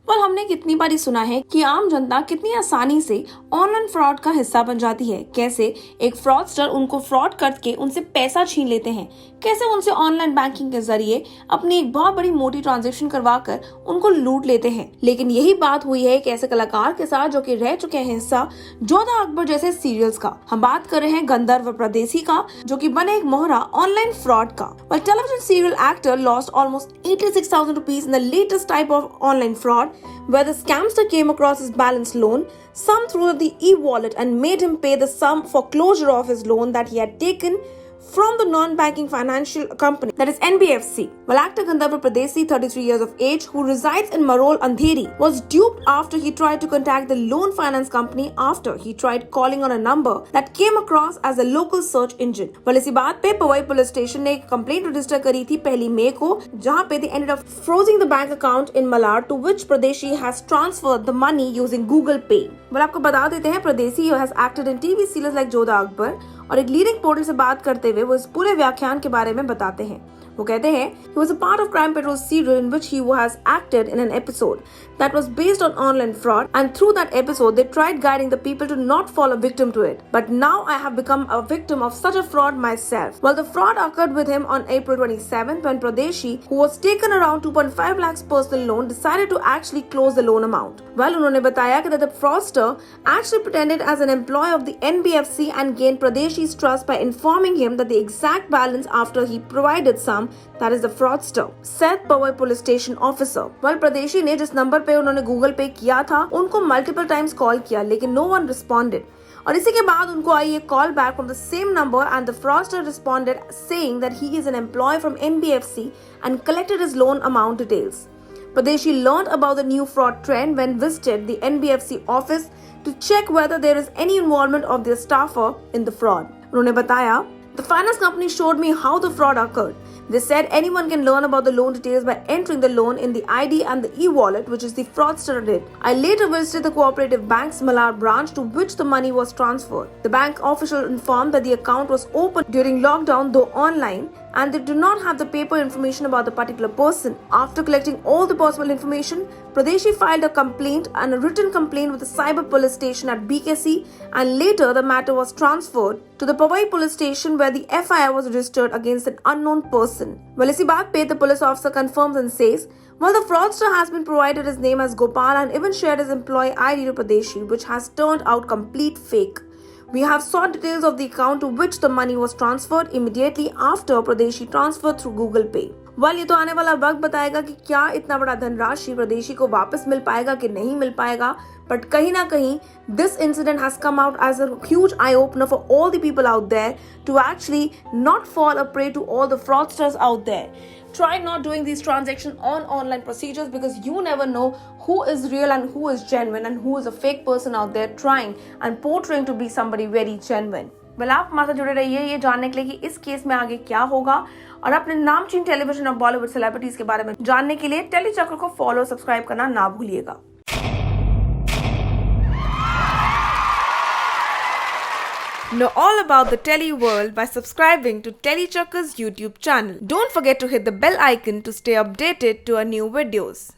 पर हमने कितनी बारी सुना है कि आम जनता कितनी आसानी से ऑनलाइन फ्रॉड का हिस्सा बन जाती है। कैसे एक फ्रॉडस्टर उनको फ्रॉड करके उनसे पैसा छीन लेते हैं, कैसे उनसे ऑनलाइन बैंकिंग के जरिए अपनी एक बहुत बड़ी मोटी ट्रांजैक्शन करवाकर उनको लूट लेते हैं। लेकिन यही बात हुई है एक ऐसे कलाकार के साथ जो कि रह चुके हैं हिस्सा जोधा अकबर जैसे सीरियल्स का। हम बात कर रहे हैं गंधर्व परदेसी का, जो कि बने एक मोहरा ऑनलाइन फ्रॉड का। Well, television serial actor lost almost 86,000 rupees in the latest type of online fraud, where the scamster came across his balance loan, some through the e-wallet, and made him pay the sum for closure of his loan that he had taken from the non-banking financial company, that is NBFC. Well, actor Gandharv Pradesi, 33 years of age, who resides in Marol, Andheri, was duped after he tried to contact the loan finance company after he tried calling on a number that came across as a local search engine. Well, इसी बात पे Pawai police station ने एक complaint register करी थी 1 मई को, जहां पे they ended up freezing the bank account in Malar to which Pradesi has transferred the money using Google Pay. Well, आपको बता देते हैं Pradesi has acted in TV serials like Jodha Akbar, और एक लीडिंग पोर्टल से बात करते हुए वो इस पूरे व्याख्यान के बारे में बताते हैं। वो कहते हैं he was a part of Crime Patrol serial in which he has acted in an episode that was based on online fraud, and through that episode they tried guiding the people to not fall a victim to it. But now I have become a victim of such a fraud myself. Well, the fraud occurred with him on April 27th when Pradeshi, who was taken around 2.5 lakhs personal loan, decided to actually close the loan amount. Well, उन्होंने बताया कि the fraudster actually pretended as an employee of the NBFC and gained Pradeshi's trust by informing him that the exact balance after he provided some, that is the fraudster, said Powai police station officer. Well, Pradeshi ने जिस number पे उन्होंने Google पे किया था उनको multiple times call किया, लेकिन no one responded. और इसी के बाद उनको आई एक call back from the same number and the fraudster responded saying that he is an employee from NBFC and collected his loan amount details. Pradeshi learned about the new fraud trend when visited the NBFC office to check whether there is any involvement of their staffer in the fraud. उन्होंने बताया, the finance company showed me how the fraud occurred. They said anyone can learn about the loan details by entering the loan in the ID and the e-wallet, which is the fraudster did. I later visited the cooperative bank's Malar branch to which the money was transferred. The bank official informed that the account was opened during lockdown, though online, and they do not have the paper information about the particular person. After collecting all the possible information, Pradeshi filed a complaint and a written complaint with the cyber police station at BKC, and later the matter was transferred to the Powai police station where the FIR was registered against an unknown person. Well, इसी बात पे the police officer confirms and says, well, the fraudster has been provided his name as Gopal and even shared his employee ID to Pradeshi, which has turned out complete fake. We have sought details of the account to which the money was transferred immediately after Pradeshi transferred through Google Pay. ये तो आने वाला वक्त बताएगा कि क्या इतना बड़ा धनराशि प्रदेशी को वापस मिल पाएगा कि नहीं मिल पाएगा, बट कहीं ना कहीं this incident has come out as a huge eye opener for all the people out there to actually not fall a prey to all the fraudsters out there. Try not doing these transactions on online procedures because you never know who is real and who is genuine and who is a fake person out there trying and portraying to be somebody very genuine. Well, आप हमारे साथ जुड़े रहिए ये जानने के लिए कि इस केस में आगे क्या होगा, और अपने नामचीन टेलीविजन और बॉलीवुड सेलिब्रिटीज के बारे में जानने के लिए टेलीचक्र को फॉलो सब्सक्राइब करना ना भूलिएगा। Know all about the Tele world by subscribing to Telechakra's YouTube channel. Don't forget to hit the bell icon to stay updated to our new videos.